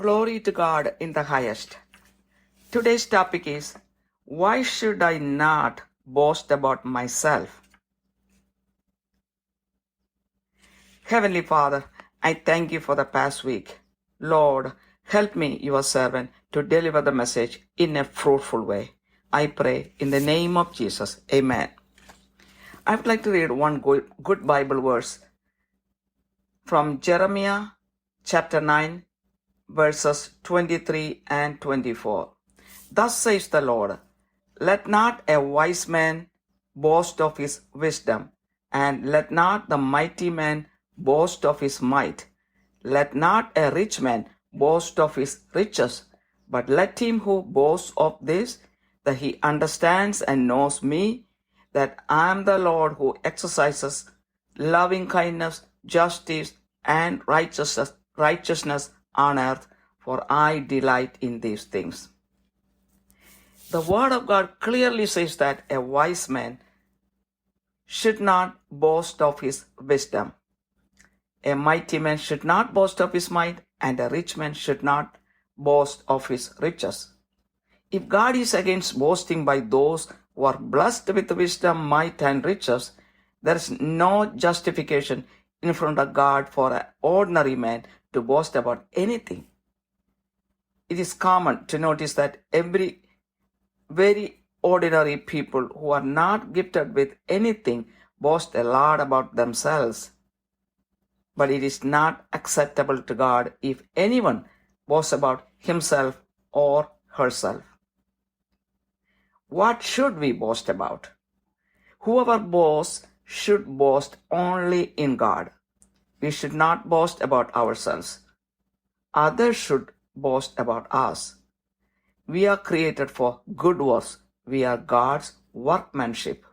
Glory to God in the highest. Today's topic is, why should I not boast about myself? Heavenly Father, I thank you for the past week. Lord, help me, your servant, to deliver the message in a fruitful way. I pray in the name of Jesus. Amen. I would like to read one good Bible verse from Jeremiah chapter 9, verses 23 and 24. Thus says the Lord, let not a wise man boast of his wisdom, and let not the mighty man boast of his might. Let not a rich man boast of his riches, but let him who boasts of this, that he understands and knows me, that I am the Lord who exercises loving kindness, justice, and righteousness on earth, for I delight in these things. The word of God clearly says that a wise man should not boast of his wisdom. A mighty man should not boast of his might, and a rich man should not boast of his riches. If God is against boasting by those who are blessed with wisdom, might, and riches, there is no justification in front of God for an ordinary man to boast about anything. It is common to notice that very ordinary people who are not gifted with anything boast a lot about themselves. But it is not acceptable to God if anyone boasts about himself or herself. What should we boast about? Whoever boasts should boast only in God. We should not boast about ourselves. Others should boast about us. We are created for good works. We are God's workmanship.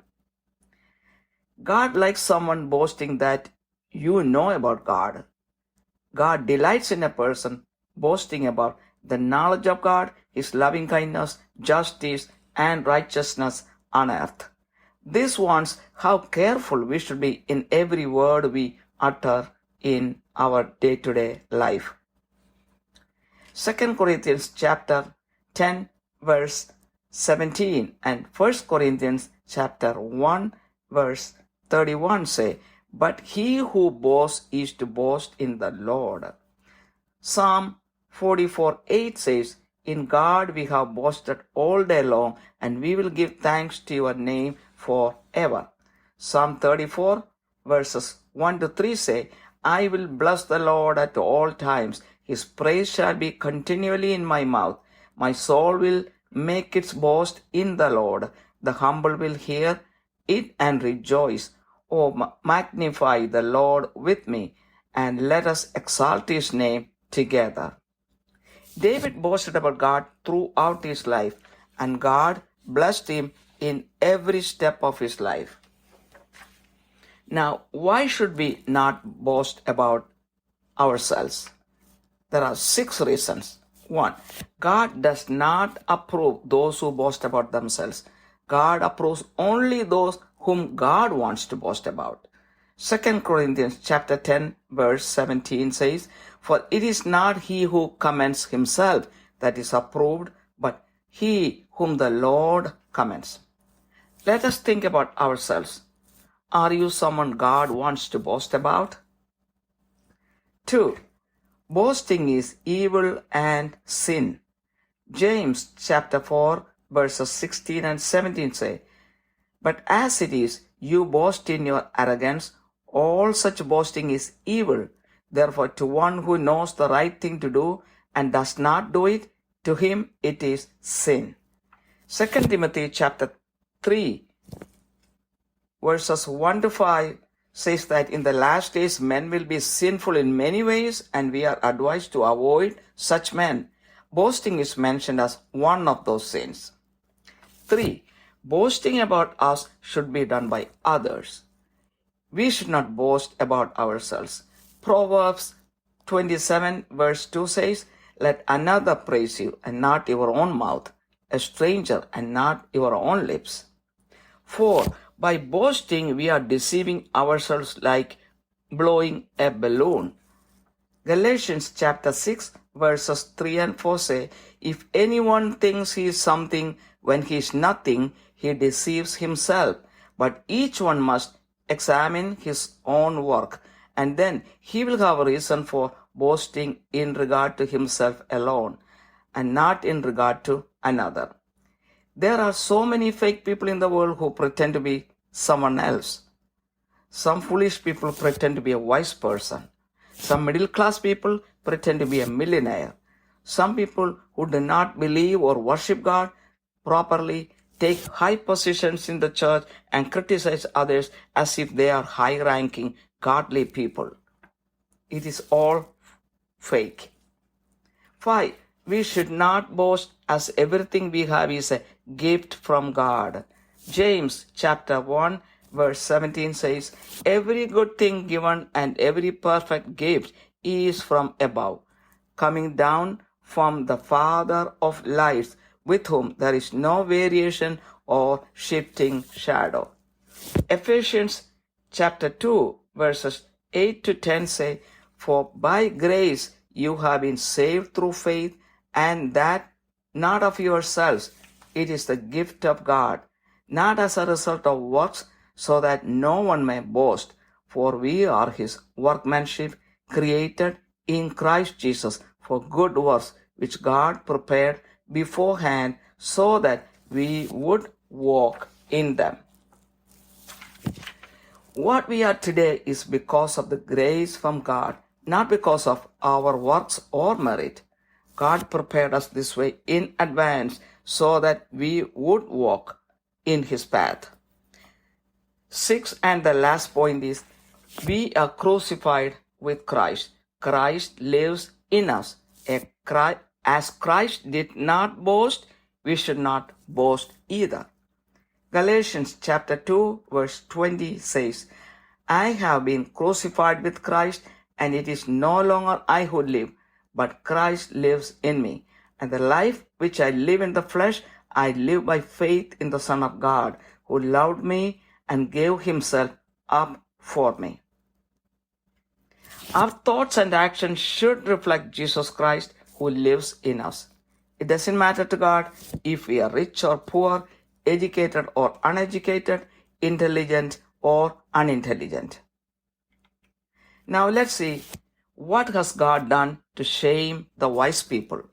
God likes someone boasting that you know about God. God delights in a person boasting about the knowledge of God, His loving kindness, justice, and righteousness on earth. This warns how careful we should be in every word we utter in our day-to-day life. 2 Corinthians chapter 10 verse 17 and 1 Corinthians chapter 1 verse 31 say, but he who boasts is to boast in the Lord. Psalm 44:8 says, in God we have boasted all day long, and we will give thanks to your name forever. Psalm 34 verses 1 to 3 say, I will bless the Lord at all times. His praise shall be continually in my mouth. My soul will make its boast in the Lord. The humble will hear it and rejoice. Oh, magnify the Lord with me, and let us exalt his name together. David boasted about God throughout his life, and God blessed him in every step of his life. Now, why should we not boast about ourselves? There are 6 reasons. 1. God does not approve those who boast about themselves. God approves only those whom God wants to boast about. 2 Corinthians chapter 10 verse 17 says, for it is not he who commends himself that is approved, but he whom the Lord commends. Let us think about ourselves. Are you someone God wants to boast about? 2. Boasting is evil and sin. James chapter 4 verses 16 and 17 say, but as it is, you boast in your arrogance. All such boasting is evil. Therefore, to one who knows the right thing to do and does not do it, to him it is sin. 2 Timothy chapter 3 verses 1 to 5 says that in the last days men will be sinful in many ways, and we are advised to avoid such men. Boasting is mentioned as one of those sins. 3. Boasting about us should be done by others. We should not boast about ourselves. Proverbs 27 verse 2 says, let another praise you, and not your own mouth, a stranger, and not your own lips. 4. By boasting, we are deceiving ourselves like blowing a balloon. Galatians chapter 6 verses 3 and 4 say, if anyone thinks he is something when he is nothing, he deceives himself. But each one must examine his own work, and then he will have a reason for boasting in regard to himself alone, and not in regard to another. There are so many fake people in the world who pretend to be someone else. Some foolish people pretend to be a wise person. Some middle class people pretend to be a millionaire. Some people who do not believe or worship God properly take high positions in the church and criticize others as if they are high-ranking, godly people. It is all fake. 5. We should not boast as everything we have is a gift from God. James chapter 1 verse 17 says, every good thing given and every perfect gift is from above, coming down from the Father of lights, with whom there is no variation or shifting shadow. Ephesians chapter 2 verses 8 to 10 say, for by grace you have been saved through faith, and that not of yourselves, it is the gift of God, not as a result of works, so that no one may boast. For we are his workmanship, created in Christ Jesus for good works, which God prepared beforehand so that we would walk in them. What we are today is because of the grace from God, not because of our works or merit. God prepared us this way in advance so that we would walk in his path. 6, and the last point is, we are crucified with Christ. Christ lives in us. As Christ did not boast, we should not boast either. Galatians chapter 2 verse 20 says, I have been crucified with Christ, and it is no longer I who live, but Christ lives in me. And the life which I live in the flesh, I live by faith in the Son of God, who loved me and gave himself up for me. Our thoughts and actions should reflect Jesus Christ, who lives in us. It doesn't matter to God if we are rich or poor, educated or uneducated, intelligent or unintelligent. Now let's see, what has God done to shame the wise people?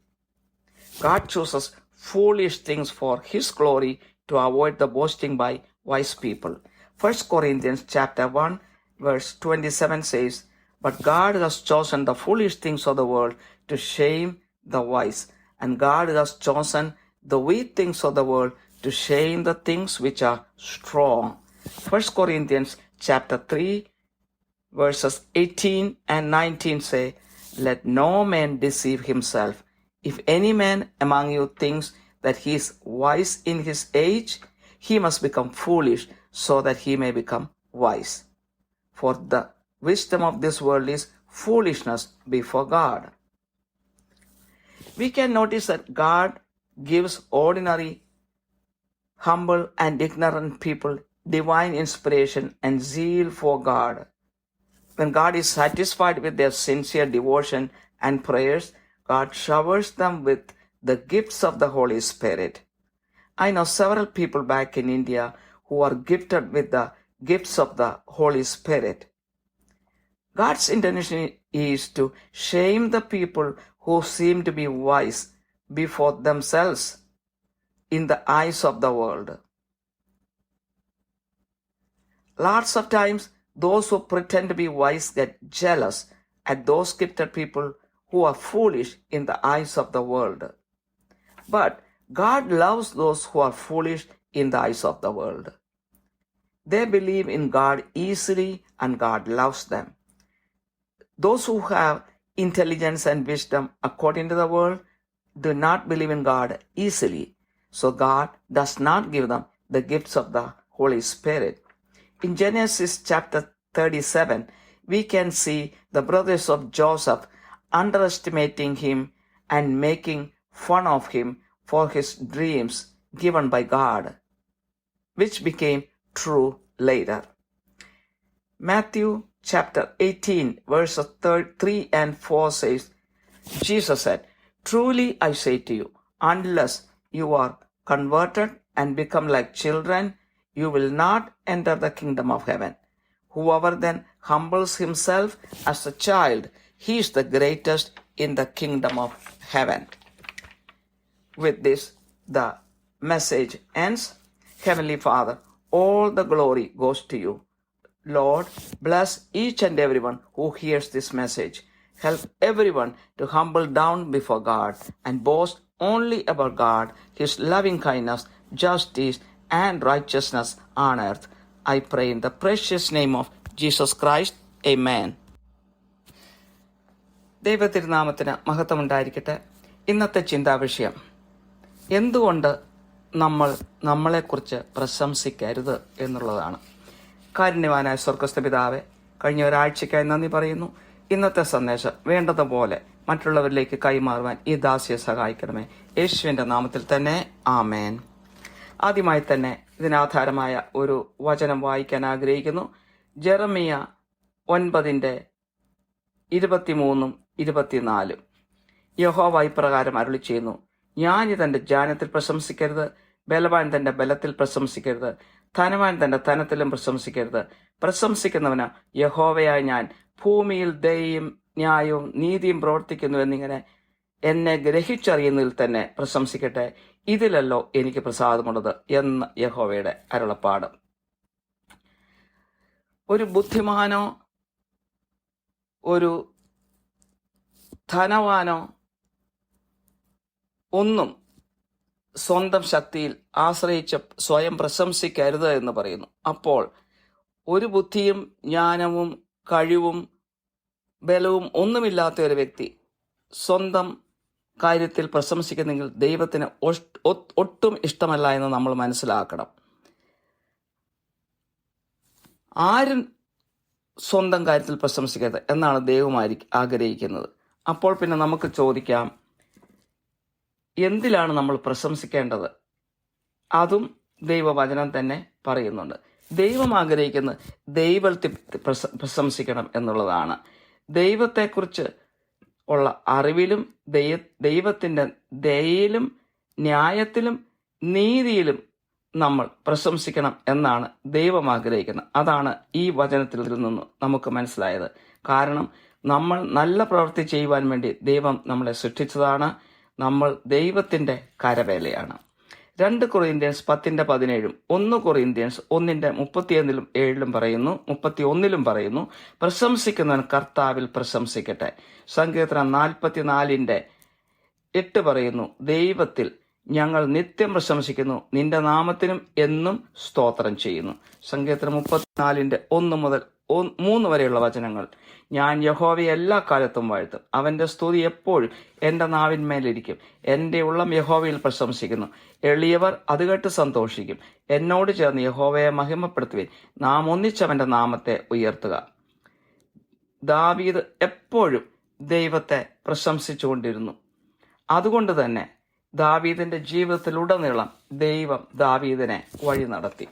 God chooses foolish things for his glory to avoid the boasting by wise people. 1 Corinthians chapter 1 verse 27 says, but God has chosen the foolish things of the world to shame the wise, and God has chosen the weak things of the world to shame the things which are strong. 1 Corinthians chapter 3 verses 18 and 19 say, let no man deceive himself. If any man among you thinks that he is wise in his age, he must become foolish so that he may become wise. For the wisdom of this world is foolishness before God. We can notice that God gives ordinary, humble, and ignorant people divine inspiration and zeal for God. When God is satisfied with their sincere devotion and prayers, God showers them with the gifts of the Holy Spirit. I know several people back in India who are gifted with the gifts of the Holy Spirit. God's intention is to shame the people who seem to be wise before themselves in the eyes of the world. Lots of times, those who pretend to be wise get jealous at those gifted people who are foolish in the eyes of the world. But God loves those who are foolish in the eyes of the world. They believe in God easily, and God loves them. Those who have intelligence and wisdom according to the world do not believe in God easily, so God does not give them the gifts of the Holy Spirit. In Genesis chapter 37, we can see the brothers of Joseph underestimating him and making fun of him for his dreams given by God, which became true later. Matthew chapter 18 verses 3 and 4 says, Jesus said, "Truly I say to you, unless you are converted and become like children, you will not enter the kingdom of heaven. Whoever then humbles himself as a child, he is the greatest in the kingdom of heaven." With this, the message ends. Heavenly Father, all the glory goes to you. Lord, bless each and everyone who hears this message. Help everyone to humble down before God and boast only about God, His loving kindness, justice, and righteousness on earth. I pray in the precious name of Jesus Christ. Amen. ദൈവതിരുനാമത്തിന് മഹത്വമുണ്ടായിരിക്കട്ടെ. ഇന്നത്തെ ചിന്താവിഷയം, എന്തുകൊണ്ട് നമ്മൾ നമ്മളെക്കുറിച്ച് പ്രശംസിക്കരുത് എന്നുള്ളതാണ്. കാരുണ്യവാനായ സ്വർഗ്ഗസ്ഥ പിതാവേ, കഴിഞ്ഞ ഒരാഴ്ചയ്ക്കായി നന്ദി പറയുന്നു. ഇന്നത്തെ സന്ദേശം വേണ്ടതുപോലെ മറ്റുള്ളവരിലേക്ക് കൈമാറുവാൻ ഈ ദാസിയെ സഹായിക്കണമേ. യേശുവിന്റെ നാമത്തിൽ തന്നെ ആമേൻ. ആദ്യമായി തന്നെ ഇതിനാധാരമായ ഒരു വചനം വായിക്കാൻ ആഗ്രഹിക്കുന്നു. ജെറമിയ 9:23-24. യഹോവ ഇപ്രകാരം അരുളി ചെയ്യുന്നു: ജ്ഞാനി തന്റെ ജ്ഞാനത്തിൽ പ്രശംസിക്കരുത്, ബലവാൻ തന്റെ ബലത്തിൽ പ്രശംസിക്കരുത്, ധനവാൻ തന്റെ ധനത്തിലും പ്രശംസിക്കരുത്. പ്രശംസിക്കുന്നവന് യഹോവയായ ഞാൻ ഭൂമിയിൽ ദയയും ന്യായവും നീതിയും പ്രവർത്തിക്കുന്നു എന്നിങ്ങനെ എന്നെ ഗ്രഹിച്ചറിയുന്നതിൽ തന്നെ പ്രശംസിക്കട്ടെ. ഇതിലല്ലോ എനിക്ക് പ്രസാദമുള്ളത് എന്ന് യഹോവയുടെ അരുളപ്പാട്. ഒരു ബുദ്ധിമാനോ ഒരു ധനവാനോ ഒന്നും സ്വന്തം ശക്തിയിൽ ആശ്രയിച്ച് സ്വയം പ്രശംസിക്കരുത് എന്ന് പറയുന്നു. അപ്പോൾ ഒരു ബുദ്ധിയും ജ്ഞാനവും കഴിവും ബലവും ഒന്നുമില്ലാത്ത ഒരു വ്യക്തി സ്വന്തം കാര്യത്തിൽ പ്രശംസിക്കുന്നെങ്കിൽ ദൈവത്തിന് ഒട്ടും ഇഷ്ടമല്ല എന്ന് നമ്മൾ മനസ്സിലാക്കണം. ആരും സ്വന്തം കാര്യത്തിൽ പ്രശംസിക്കരുത് എന്നാണ് ദൈവം ആഗ്രഹിക്കുന്നത്. അപ്പോൾ പിന്നെ നമുക്ക് ചോദിക്കാം, എന്തിലാണ് നമ്മൾ പ്രശംസിക്കേണ്ടത്? അതും ദൈവവചനം തന്നെ പറയുന്നുണ്ട്. ദൈവം ആഗ്രഹിക്കുന്നത് ദൈവത്തിൽ പ്രശംസിക്കണം എന്നുള്ളതാണ്. ദൈവത്തെക്കുറിച്ച് ഉള്ള അറിവിലും ദൈവത്തിൻ്റെ ദയയിലും ന്യായത്തിലും നീതിയിലും നമ്മൾ പ്രശംസിക്കണം എന്നാണ് ദൈവം ആഗ്രഹിക്കുന്നത്. അതാണ് ഈ വചനത്തിൽ നിന്ന് നമുക്ക് മനസ്സിലായത്. കാരണം നമ്മൾ നല്ല പ്രവൃത്തി ചെയ്യുവാൻ വേണ്ടി ദൈവം നമ്മളെ സൃഷ്ടിച്ചതാണ്. നമ്മൾ ദൈവത്തിൻ്റെ കരവേലയാണ്. 2 കൊറിന്ത്യൻസ് 10:17, 1 കൊറിന്ത്യൻസ് 1:31-7 പറയുന്നു, 31 പറയുന്നു, പ്രശംസിക്കുന്നവൻ കർത്താവിൽ പ്രശംസിക്കട്ടെ. സങ്കീർത്തനം 44:8 പറയുന്നു, ദൈവത്തിൽ ഞങ്ങൾ നിത്യം പ്രശംസിക്കുന്നു, നിന്റെ നാമത്തിനും എന്നും സ്തോത്രം ചെയ്യുന്നു. സങ്കീർത്തനം 34:1-3 വരെയുള്ള വചനങ്ങൾ, ഞാൻ യഹോവയെ എല്ലാ കാലത്തും വാഴ്ത്തും, അവന്റെ സ്തുതി എപ്പോഴും എന്റെ നാവിന്മേലിരിക്കും. എന്റെ ഉള്ളം യഹോവയിൽ പ്രശംസിക്കുന്നു, എളിയവർ അത് കേട്ട് സന്തോഷിക്കും. എന്നോട് ചേർന്ന് യഹോവയെ മഹിമപ്പെടുത്തുവിൻ, നാം ഒന്നിച്ചവന്റെ നാമത്തെ ഉയർത്തുക. ദാവീദ് എപ്പോഴും ദൈവത്തെ പ്രശംസിച്ചുകൊണ്ടിരുന്നു. അതുകൊണ്ട് തന്നെ ദാവീദിന്റെ ജീവിതത്തിലുടനീളം ദൈവം ദാവീദിനെ വഴി നടത്തി.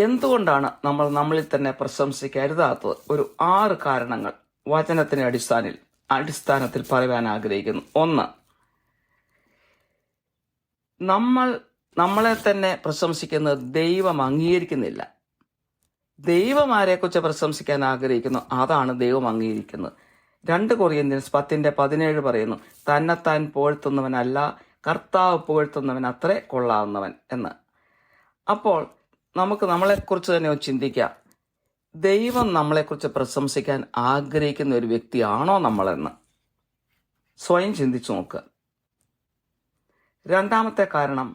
എന്തുകൊണ്ടാണ് നമ്മൾ നമ്മളിൽ തന്നെ പ്രശംസിക്കരുതാത്തത്? ഒരു 6 കാരണങ്ങൾ വചനത്തിന്റെ അടിസ്ഥാനത്തിൽ പറയാൻ ആഗ്രഹിക്കുന്നു. 1, നമ്മളെ തന്നെ പ്രശംസിക്കുന്നത് ദൈവം അംഗീകരിക്കുന്നില്ല. ദൈവം ആരെക്കുറിച്ച് പ്രശംസിക്കാൻ ആഗ്രഹിക്കുന്നു അതാണ് ദൈവം അംഗീകരിക്കുന്നത്. 2 കൊറിന്ത്യൻസ് 10:17 പറയുന്നു, തന്നെത്താൻ പുകഴ്ത്തുന്നവനല്ല, കർത്താവ് പുകഴ്ത്തുന്നവൻ അത്രേ കൊള്ളാവുന്നവൻ എന്ന്. അപ്പോൾ നമുക്ക് നമ്മളെക്കുറിച്ച് തന്നെ ചിന്തിക്കാം, ദൈവം നമ്മളെക്കുറിച്ച് പ്രശംസിക്കാൻ ആഗ്രഹിക്കുന്ന ഒരു വ്യക്തിയാണോ നമ്മളെന്ന് സ്വയം ചിന്തിച്ചു നോക്കുക. 2ാമത്തെ കാരണം,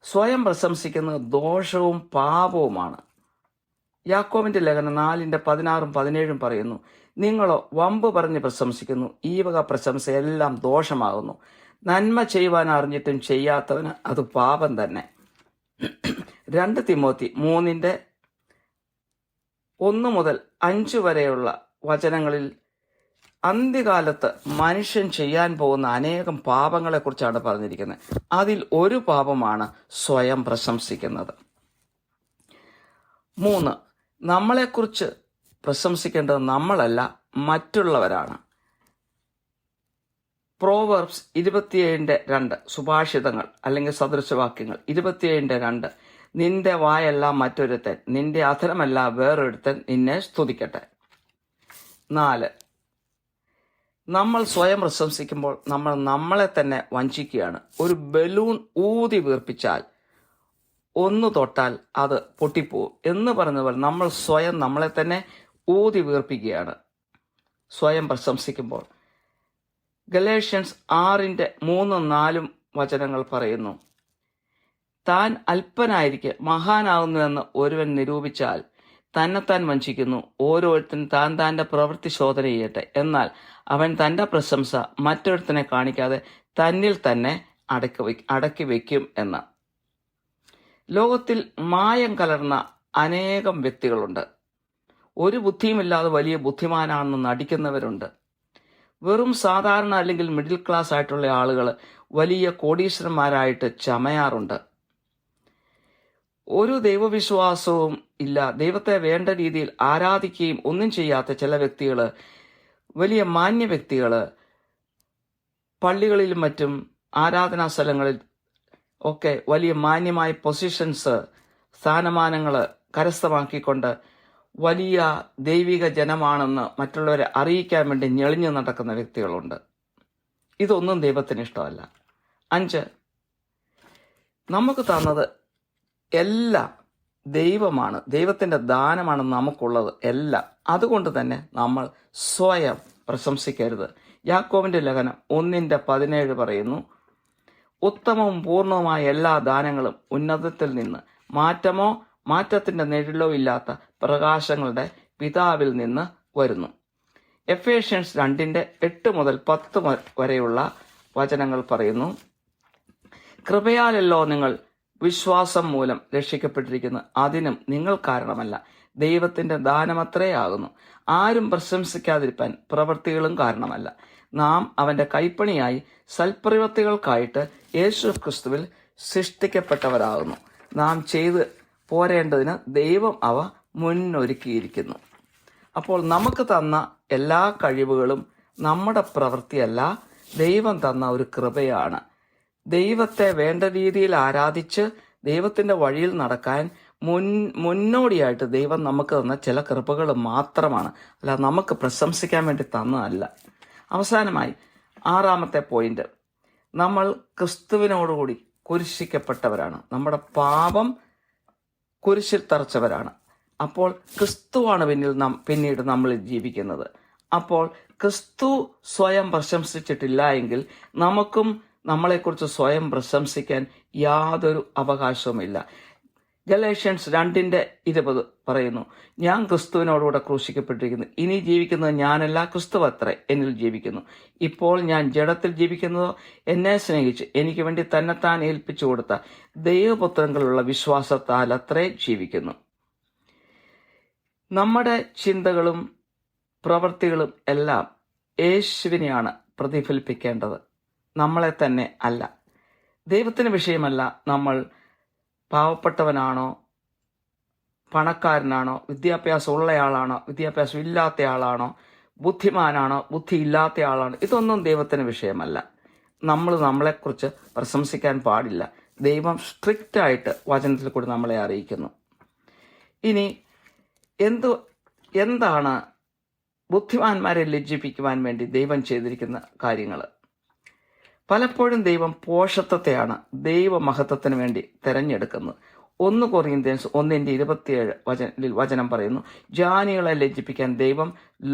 സ്വയം പ്രശംസിക്കുന്നത് ദോഷവും പാപവുമാണ്. യാക്കോബിന്റെ ലേഖനം 4:16-17 പറയുന്നു, നിങ്ങളോ വമ്പ് പറഞ്ഞ് പ്രശംസിക്കുന്നു, ഈ വക പ്രശംസ എല്ലാം ദോഷമാകുന്നു. നന്മ ചെയ്യുവാൻ അറിഞ്ഞിട്ടും ചെയ്യാത്തവന് അത് പാപം തന്നെ. 2 തിമോത്തി 3:1-5 വരെയുള്ള വചനങ്ങളിൽ അന്ത്യകാലത്ത് മനുഷ്യൻ ചെയ്യാൻ പോകുന്ന അനേകം പാപങ്ങളെക്കുറിച്ചാണ് പറഞ്ഞിരിക്കുന്നത്. അതിൽ ഒരു പാപമാണ് സ്വയം പ്രശംസിക്കുന്നത്. 3, നമ്മളെക്കുറിച്ച് പ്രശംസിക്കേണ്ടത് നമ്മളല്ല, മറ്റുള്ളവരാണ്. പ്രോവർബ്സ് 27:2, സുഭാഷിതങ്ങൾ അല്ലെങ്കിൽ സദൃശവാക്യങ്ങൾ 27:2, നിന്റെ വായല്ല മറ്റൊരുത്തൻ, നിന്റെ അധരമല്ല വേറൊരുത്തൻ നിന്നെ സ്തുതിക്കട്ടെ. 4, നമ്മൾ സ്വയം പ്രശംസിക്കുമ്പോൾ നമ്മൾ നമ്മളെ തന്നെ വഞ്ചിക്കുകയാണ്. ഒരു ബലൂൺ ഊതി വീർപ്പിച്ചാൽ ഒന്ന് തൊട്ടാൽ അത് പൊട്ടിപ്പോവും എന്ന് പറഞ്ഞതുപോലെ നമ്മൾ സ്വയം നമ്മളെ തന്നെ ഊതി വീർപ്പിക്കുകയാണ് സ്വയം പ്രശംസിക്കുമ്പോൾ. ഗലേഷ്യൻസ് 6:3-4 വചനങ്ങൾ പറയുന്നു, താൻ അല്പനായിരിക്കെ മഹാനാകുന്നുവെന്ന് ഒരുവൻ നിരൂപിച്ചാൽ തന്നെത്താൻ വഞ്ചിക്കുന്നു. ഓരോരുത്തരും താൻ താൻ്റെ പ്രവൃത്തി ശോധന ചെയ്യട്ടെ. എന്നാൽ അവൻ തൻ്റെ പ്രശംസ മറ്റൊരുത്തനെ കാണിക്കാതെ തന്നിൽ തന്നെ അടക്കി വയ്ക്കും എന്ന്. ലോകത്തിൽ മായം കലർന്ന അനേകം വ്യക്തികളുണ്ട്. ഒരു ബുദ്ധിയുമില്ലാതെ വലിയ ബുദ്ധിമാനാണെന്ന് നടിക്കുന്നവരുണ്ട്. വെറും സാധാരണ അല്ലെങ്കിൽ മിഡിൽ ക്ലാസ് ആയിട്ടുള്ള ആളുകൾ വലിയ കോടീശ്വരന്മാരായിട്ട് ചമയാറുണ്ട്. ഒരു ദൈവവിശ്വാസവും ഇല്ല, ദൈവത്തെ വേണ്ട രീതിയിൽ ആരാധിക്കുകയും ഒന്നും ചെയ്യാത്ത ചില വ്യക്തികൾ, വലിയ മാന്യ വ്യക്തികൾ, പള്ളികളിലും മറ്റും ആരാധനാ സ്ഥലങ്ങളിൽ ഒക്കെ വലിയ മാന്യമായ പൊസിഷൻസ്, സ്ഥാനമാനങ്ങൾ കരസ്ഥമാക്കിക്കൊണ്ട് വലിയ ദൈവിക ജനമാണെന്ന് മറ്റുള്ളവരെ അറിയിക്കാൻ വേണ്ടി ഞെളിഞ്ഞു നടക്കുന്ന വ്യക്തികളുണ്ട്. ഇതൊന്നും ദൈവത്തിന് ഇഷ്ടമല്ല. 5, നമുക്ക് തന്നത് എല്ലാം ദൈവമാണ്, ദൈവത്തിൻ്റെ ദാനമാണ് നമുക്കുള്ളത് എല്ലാം. അതുകൊണ്ട് തന്നെ നമ്മൾ സ്വയം പ്രശംസിക്കരുത്. യാക്കോബിന്റെ ലേഖനം 1:17 പറയുന്നു, ഉത്തമവും പൂർണ്ണവുമായ എല്ലാ ദാനങ്ങളും ഉന്നതത്തിൽ നിന്ന് മാറ്റമോ മാറ്റത്തിന്റെ നിഴലോ ഇല്ലാത്ത പ്രകാശങ്ങളുടെ പിതാവിൽ നിന്ന് വരുന്നു. എഫേഷ്യൻസ് 2:8-10 വരെയുള്ള വചനങ്ങൾ പറയുന്നു, കൃപയാലല്ലോ നിങ്ങൾ വിശ്വാസം മൂലം രക്ഷിക്കപ്പെട്ടിരിക്കുന്നു, അതിനും നിങ്ങൾ കാരണമല്ല, ദൈവത്തിന്റെ ദാനമത്രേ ആകുന്നു. ആരും പ്രശംസിക്കാതിരിക്കാൻ പ്രവൃത്തികളും കാരണമല്ല. നാം അവന്റെ കൈപ്പണിയായി സൽപ്രവൃത്തികൾക്കായിട്ട് യേശു ക്രിസ്തുവിൽ സൃഷ്ടിക്കപ്പെട്ടവരാകുന്നു. നാം ചെയ്ത് പോരേണ്ടതിന് ദൈവം അവ മുന്നൊരുക്കിയിരിക്കുന്നു. അപ്പോൾ നമുക്ക് തന്ന എല്ലാ കഴിവുകളും നമ്മുടെ പ്രവൃത്തിയല്ല, ദൈവം തന്ന ഒരു കൃപയാണ്. ദൈവത്തെ വേണ്ട രീതിയിൽ ആരാധിച്ച് ദൈവത്തിന്റെ വഴിയിൽ നടക്കാൻ മുന്നോടിയായിട്ട് ദൈവം നമുക്ക് തന്ന ചില കൃപകൾ മാത്രമാണ്, അല്ല നമുക്ക് പ്രശംസിക്കാൻ വേണ്ടി തന്നതല്ല. അവസാനമായി 6ാമത്തെ പോയിന്റ്, നമ്മൾ ക്രിസ്തുവിനോടുകൂടി കുരിശിക്കപ്പെട്ടവരാണ്. നമ്മുടെ പാപം കുരിശിൽ തറച്ചവരാണ്. അപ്പോൾ ക്രിസ്തുവാണ് പിന്നീട് നമ്മൾ ജീവിക്കുന്നത്. അപ്പോൾ ക്രിസ്തു സ്വയം പ്രശംസിച്ചിട്ടില്ല എങ്കിൽ നമുക്കും നമ്മളെക്കുറിച്ച് സ്വയം പ്രശംസിക്കാൻ യാതൊരു അവകാശവുമില്ല. ഗലേഷ്യൻസ് 2:20 പറയുന്നു, ഞാൻ ക്രിസ്തുവിനോടുകൂടെ ക്രൂശിക്കപ്പെട്ടിരിക്കുന്നു, ഇനി ജീവിക്കുന്നത് ഞാനല്ല, ക്രിസ്തുവത്രേ എന്നിൽ ജീവിക്കുന്നു. ഇപ്പോൾ ഞാൻ ജഡത്തിൽ ജീവിക്കുന്നതോ എന്നെ സ്നേഹിച്ച് എനിക്ക് വേണ്ടി തന്നെത്താൻ ഏൽപ്പിച്ചു കൊടുത്ത ദൈവപുത്രങ്ങളുള്ള വിശ്വാസത്താൽ അത്രേ ജീവിക്കുന്നു. നമ്മുടെ ചിന്തകളും പ്രവൃത്തികളും എല്ലാം യേശുവിനെയാണ് പ്രതിഫലിപ്പിക്കേണ്ടത്, നമ്മളെ തന്നെ അല്ല. ദൈവത്തിന് വിഷയമല്ല നമ്മൾ പാവപ്പെട്ടവനാണോ പണക്കാരനാണോ, വിദ്യാഭ്യാസം ഉള്ളയാളാണോ വിദ്യാഭ്യാസം ഇല്ലാത്ത ആളാണോ, ബുദ്ധിമാനാണോ ബുദ്ധി ഇല്ലാത്ത ആളാണോ, ഇതൊന്നും ദൈവത്തിന് വിഷയമല്ല. നമ്മൾ നമ്മളെക്കുറിച്ച് പ്രശംസിക്കാൻ പാടില്ല. ദൈവം സ്ട്രിക്റ്റായിട്ട് വചനത്തിൽ കൂടി നമ്മളെ അറിയിക്കുന്നു. ഇനി എന്താണ് ബുദ്ധിമാന്മാരെ ലജ്ജിപ്പിക്കുവാൻ വേണ്ടി ദൈവം ചെയ്തിരിക്കുന്ന കാര്യങ്ങൾ? പലപ്പോഴും ദൈവം പോഷത്വത്തെയാണ് ദൈവമഹത്വത്തിന് വേണ്ടി തിരഞ്ഞെടുക്കുന്നത്. 1 കൊറിന്ത്യൻസ് 1:27 വചനം പറയുന്നു, ജ്ഞാനികളെ ലജ്ജിപ്പിക്കാൻ ദൈവം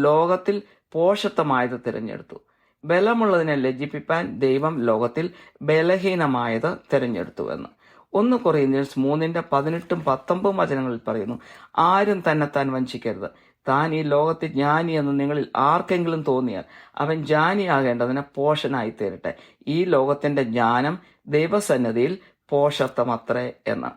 ലോകത്തിൽ പോഷത്വമായത് തിരഞ്ഞെടുത്തു, ബലമുള്ളതിനെ ലജ്ജിപ്പിക്കാൻ ദൈവം ലോകത്തിൽ ബലഹീനമായത് തിരഞ്ഞെടുത്തു എന്ന്. 1 കൊറിന്ത്യൻസ് 3:18-19 വചനങ്ങളിൽ പറയുന്നു, ആരും തന്നെത്താൻ വഞ്ചിക്കരുത്. താൻ ഈ ലോകത്തിൽ ജ്ഞാനി എന്ന് നിങ്ങളിൽ ആർക്കെങ്കിലും തോന്നിയാൽ അവൻ ജ്ഞാനിയാകേണ്ടതിന് പോഷനായി തീരട്ടെ. ഈ ലോകത്തിന്റെ ജ്ഞാനം ദൈവസന്നിധിയിൽ പോഷത്വമത്രേ എന്ന്.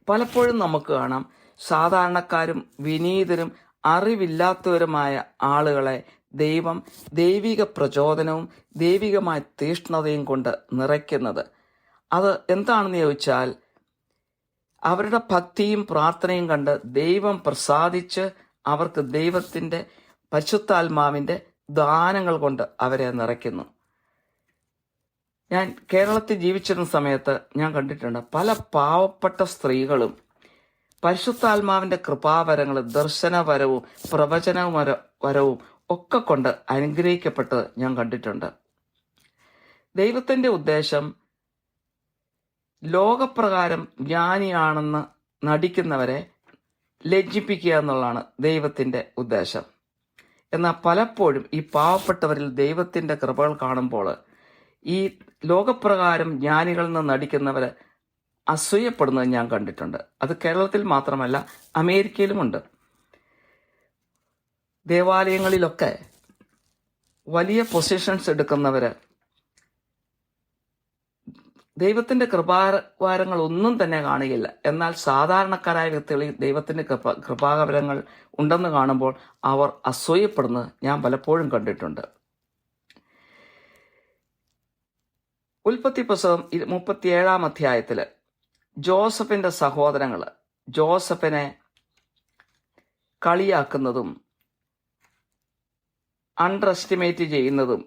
പലപ്പോഴും നമുക്ക് കാണാം, സാധാരണക്കാരും വിനീതരും അറിവില്ലാത്തവരുമായ ആളുകളെ ദൈവം ദൈവിക പ്രചോദനവും ദൈവികമായ തീഷ്ണതയും കൊണ്ട് നിറയ്ക്കുന്നത്. അത് എന്താണെന്ന് ചോദിച്ചാൽ, അവരുടെ ഭക്തിയും പ്രാർത്ഥനയും കണ്ട് ദൈവം പ്രസാദിച്ച് അവർക്ക് ദൈവത്തിൻ്റെ പരിശുദ്ധാത്മാവിൻ്റെ ദാനങ്ങൾ കൊണ്ട് അവരെ നിറയ്ക്കുന്നു. ഞാൻ കേരളത്തിൽ ജീവിച്ചിരുന്ന സമയത്ത് ഞാൻ കണ്ടിട്ടുണ്ട് പല പാവപ്പെട്ട സ്ത്രീകളും പരിശുദ്ധാത്മാവിൻ്റെ കൃപാവരങ്ങളും ദർശനപരവും പ്രവചനപരവും ഒക്കെ കൊണ്ട് അനുഗ്രഹിക്കപ്പെട്ടത് ഞാൻ കണ്ടിട്ടുണ്ട്. ദൈവത്തിൻ്റെ ഉദ്ദേശം ലോകപ്രകാരം ജ്ഞാനിയാണെന്ന് നടിക്കുന്നവരെ ലജ്ജിപ്പിക്കുക എന്നുള്ളതാണ് ദൈവത്തിൻ്റെ ഉദ്ദേശം. എന്നാൽ പലപ്പോഴും ഈ പാവപ്പെട്ടവരിൽ ദൈവത്തിൻ്റെ കൃപകൾ കാണുമ്പോൾ ഈ ലോകപ്രകാരം ജ്ഞാനികളിൽ നിന്ന് നടിക്കുന്നവർ അസൂയപ്പെടുന്നത് ഞാൻ കണ്ടിട്ടുണ്ട്. അത് കേരളത്തിൽ മാത്രമല്ല, അമേരിക്കയിലുമുണ്ട്. ദേവാലയങ്ങളിലൊക്കെ വലിയ പൊസിഷൻസ് എടുക്കുന്നവർ ദൈവത്തിൻ്റെ കൃപാവരങ്ങൾ ഒന്നും തന്നെ കാണുകയില്ല. എന്നാൽ സാധാരണക്കാരായ വ്യക്തികളിൽ ദൈവത്തിൻ്റെ കൃപാവരങ്ങൾ ഉണ്ടെന്ന് കാണുമ്പോൾ അവർ അസൂയപ്പെടുന്നത് ഞാൻ പലപ്പോഴും കണ്ടിട്ടുണ്ട്. ഉൽപ്പത്തി പുസ്തകം 37-ാം അധ്യായത്തിൽ ജോസഫിന്റെ സഹോദരങ്ങൾ ജോസഫിനെ കളിയാക്കുന്നതും അണ്ടർ എസ്റ്റിമേറ്റ് ചെയ്യുന്നതും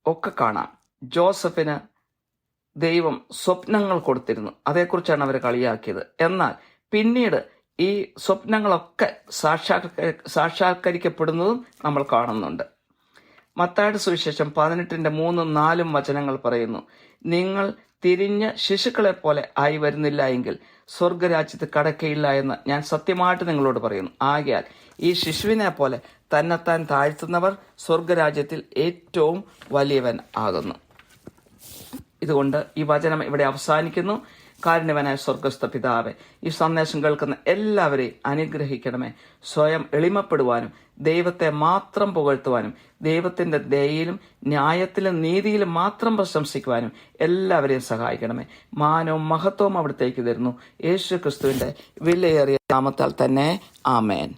ഒക്കെ കാണാം. ജോസഫിന് ദൈവം സ്വപ്നങ്ങൾ കൊടുത്തിരുന്നു, അതേക്കുറിച്ചാണ് അവർ കളിയാക്കിയത്. എന്നാൽ പിന്നീട് ഈ സ്വപ്നങ്ങളൊക്കെ സാക്ഷാത്കരിക്കപ്പെടുന്നതും നമ്മൾ കാണുന്നുണ്ട്. മത്തായിയുടെ സുവിശേഷം 18:3-4 വചനങ്ങൾ പറയുന്നു, നിങ്ങൾ തിരിഞ്ഞ് ശിശുക്കളെ പോലെ ആയി വരുന്നില്ല എങ്കിൽ സ്വർഗരാജ്യത്ത് കടക്കയില്ല എന്ന് ഞാൻ സത്യമായിട്ട് നിങ്ങളോട് പറയുന്നു. ആകയാൽ ഈ ശിശുവിനെ പോലെ തന്നെത്താൻ താഴ്ത്തുന്നവർ സ്വർഗരാജ്യത്തിൽ ഏറ്റവും വലിയവൻ ആകുന്നു. ഇതുകൊണ്ട് ഈ വചനം ഇവിടെ അവസാനിക്കുന്നു. കാരുണ്യവനായ സ്വർഗസ്ഥ പിതാവേ, ഈ സന്ദേശം കേൾക്കുന്ന എല്ലാവരെയും അനുഗ്രഹിക്കണമേ. സ്വയം എളിമപ്പെടുവാനും ദൈവത്തെ മാത്രം പുകഴ്ത്തുവാനും ദൈവത്തിന്റെ ദയയിലും ന്യായത്തിലും നീതിയിലും മാത്രം പ്രശംസിക്കുവാനും എല്ലാവരെയും സഹായിക്കണമേ. മാനവും മഹത്വവും അവിടത്തേക്ക് തരുന്നു. യേശു ക്രിസ്തുവിന്റെ വിലയേറിയ നാമത്താൽ തന്നെ. ആമേൻ.